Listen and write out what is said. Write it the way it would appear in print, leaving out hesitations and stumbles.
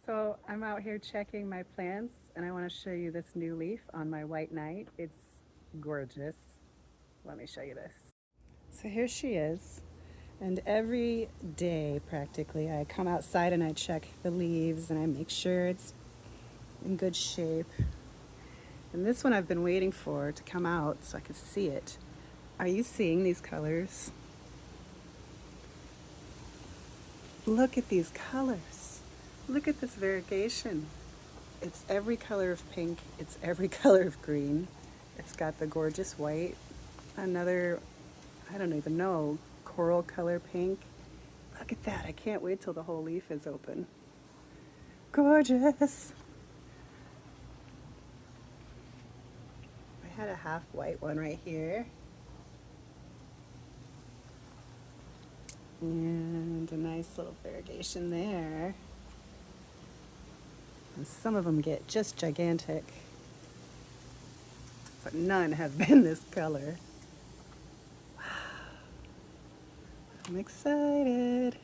So I'm out here checking my plants and I want to show you this new leaf on my white knight. It's gorgeous. Let me show you this. So here she is. And every day practically I come outside and I check the leaves and I make sure it's in good shape. And this one I've been waiting for to come out so I can see it. Are you seeing these colors? Look at these colors. Look at this variegation. It's every color of pink. It's every color of green. It's got the gorgeous white. Another, I don't even know, coral color pink. Look at that. I can't wait till the whole leaf is open. Gorgeous. I had a half white one right here. And a nice little variegation there. And some of them get just gigantic, but none have been this color. Wow. I'm excited.